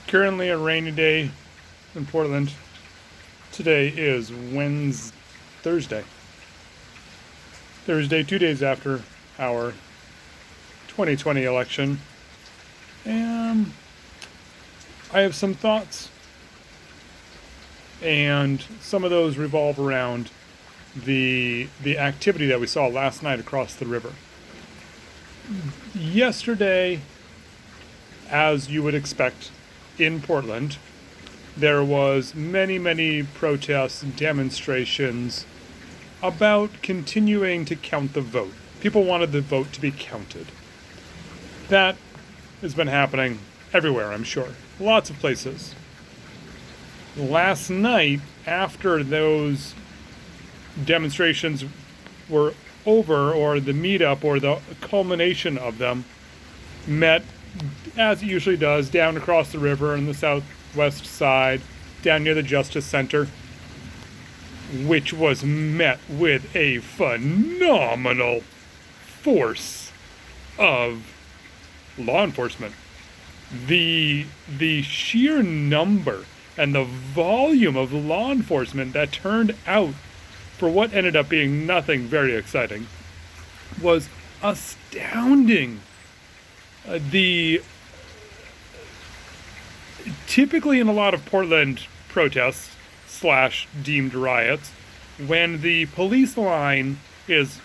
Currently a rainy day in Portland. Today is Thursday. Thursday, 2 days after our 2020 election. And I have some thoughts. And some of those revolve around the activity that we saw last night across the river. Yesterday, as you would expect in Portland, there was many protests and demonstrations about continuing to count the vote. People wanted the vote to be counted. That has been happening everywhere, I'm sure. Lots of places. Last night, after those demonstrations were over, or the meetup, or the culmination of them, met, as it usually does, down across the river on the southwest side, down near the Justice Center, which was met with a phenomenal force of law enforcement. The sheer number and the volume of law enforcement that turned out for what ended up being nothing very exciting was astounding. Typically in a lot of Portland protests / deemed riots, when the police line is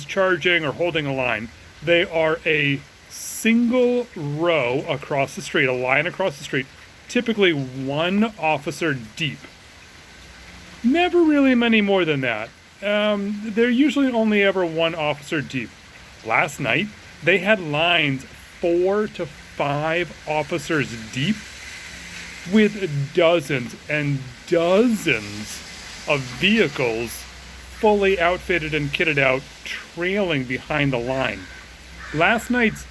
charging or holding a line, they are a single row across the street, a line across the street, typically one officer deep. Never really many more than that. They're usually only ever one officer deep. Last night, they had lines 4 to 5 officers deep, with dozens and dozens of vehicles fully outfitted and kitted out, trailing behind the line. Last night's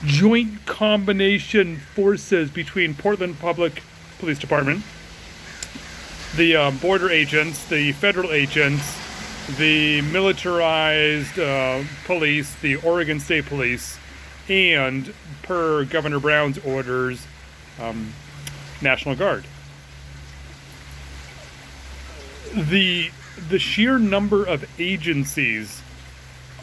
joint combination forces between Portland Public Police Department, the border agents, the federal agents, the militarized police, the Oregon State Police, and, per Governor Brown's orders, National Guard. The sheer number of agencies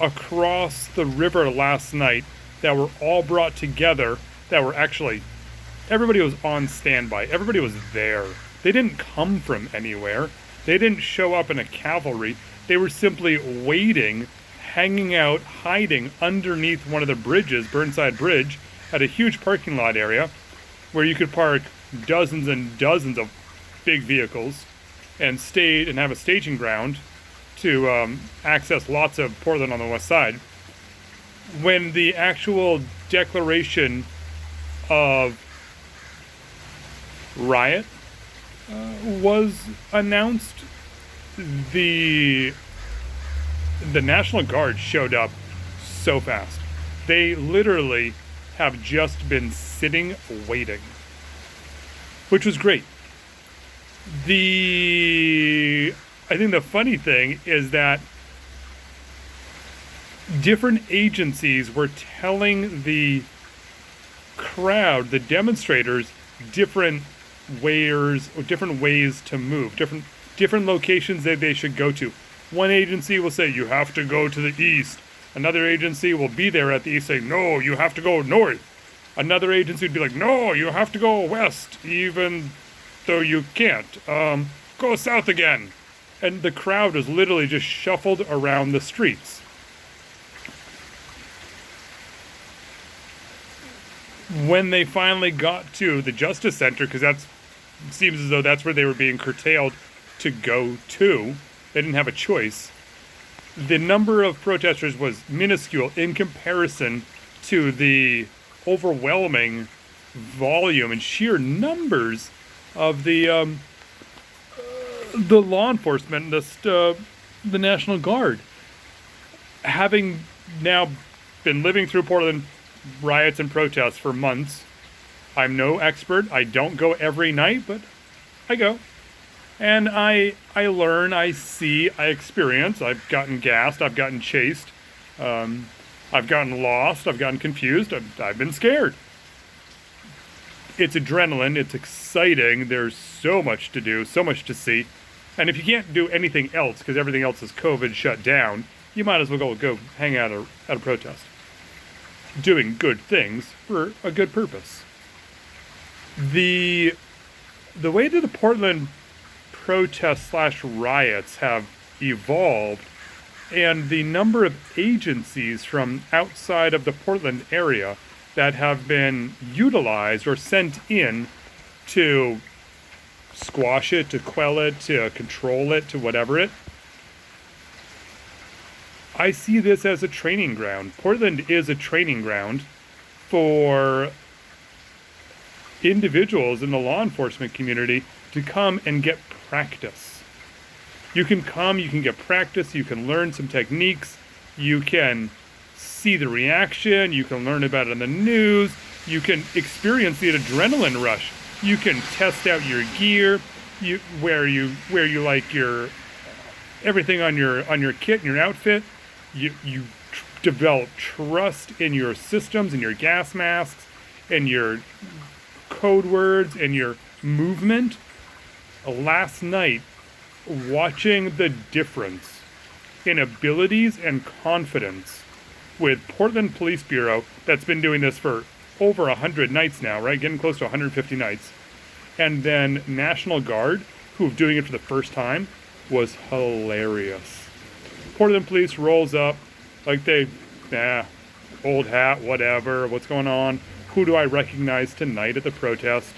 across the river last night that were all brought together, that were actually, everybody was on standby. Everybody was there. They didn't come from anywhere. They didn't show up in a cavalry. They were simply waiting, hanging out, hiding underneath one of the bridges, Burnside Bridge, at a huge parking lot area where you could park dozens and dozens of big vehicles and have a staging ground to access lots of Portland on the west side. When the actual declaration of riot was announced, the National Guard showed up so fast. They literally have just been sitting waiting, which was great. I think the funny thing is that different agencies were telling the crowd, the demonstrators, different ways to move, different locations that they should go to. One agency will say, you have to go to the east. Another agency will be there at the east saying, no, you have to go north. Another agency would be like, no, you have to go west, even though you can't. Go south again. And the crowd was literally just shuffled around the streets. When they finally got to the Justice Center, because it seems as though that's where they were being curtailed to go to, they didn't have a choice. The number of protesters was minuscule in comparison to the overwhelming volume and sheer numbers of the law enforcement, the National Guard. Having now been living through Portland riots and protests for months, I'm no expert. I don't go every night, but I go. And I learn, I see, I experience. I've gotten gassed, I've gotten chased, I've gotten lost, I've gotten confused, I've been scared. It's adrenaline, it's exciting, there's so much to do, so much to see. And if you can't do anything else because everything else is COVID shut down, you might as well go hang out at a protest. Doing good things for a good purpose. The way that the Portland protests / riots have evolved, and the number of agencies from outside of the Portland area that have been utilized or sent in to squash it, to quell it, to control it, to whatever it. I see this as a training ground. Portland is a training ground for individuals in the law enforcement community to come and get practice. You can come, you can get practice, you can learn some techniques, you can see the reaction, you can learn about it in the news, you can experience the adrenaline rush, you can test out your gear, where you like your everything on your kit and your outfit. You develop trust in your systems, in your gas masks, in your code words, and your movement. Last night, watching the difference in abilities and confidence with Portland Police Bureau, that's been doing this for over 100 nights now, right? Getting close to 150 nights. And then National Guard, who are doing it for the first time, was hilarious. Portland Police rolls up like old hat, whatever, what's going on? Who do I recognize tonight at the protest?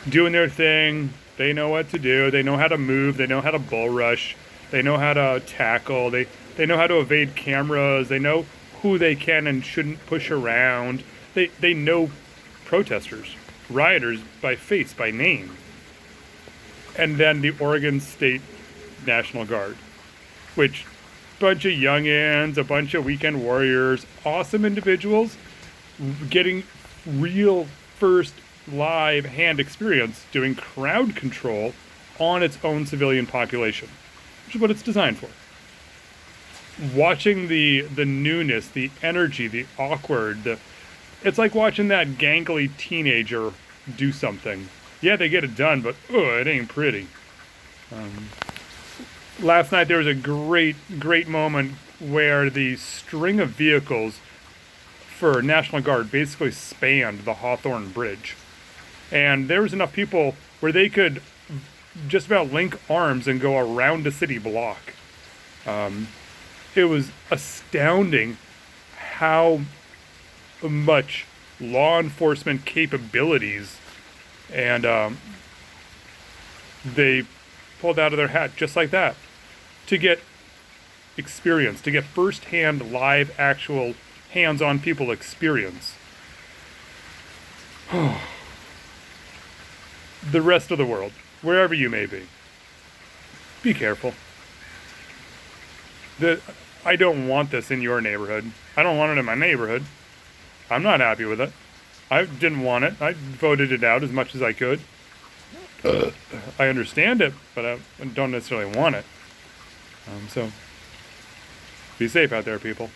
Doing their thing. They know what to do. They know how to move. They know how to bull rush. They know how to tackle. They know how to evade cameras. They know who they can and shouldn't push around. They know protesters, rioters by face, by name. And then the Oregon State National Guard, which bunch of youngins, a bunch of weekend warriors, awesome individuals, getting real first live hand experience doing crowd control on its own civilian population, which is what it's designed for. Watching the newness, the energy, the awkward, it's like watching that gangly teenager do something. Yeah, they get it done, but it ain't pretty. Last night there was a great moment where the string of vehicles for National Guard basically spanned the Hawthorne Bridge. And there was enough people where they could just about link arms and go around a city block. It was astounding how much law enforcement capabilities and they pulled out of their hat just like that to get experience, to get firsthand live, actual, hands-on people experience. The rest of the world, wherever you may be careful. I don't want this in your neighborhood. I don't want it in my neighborhood. I'm not happy with it. I didn't want it. I voted it out as much as I could. I understand it, but I don't necessarily want it. So, be safe out there, people.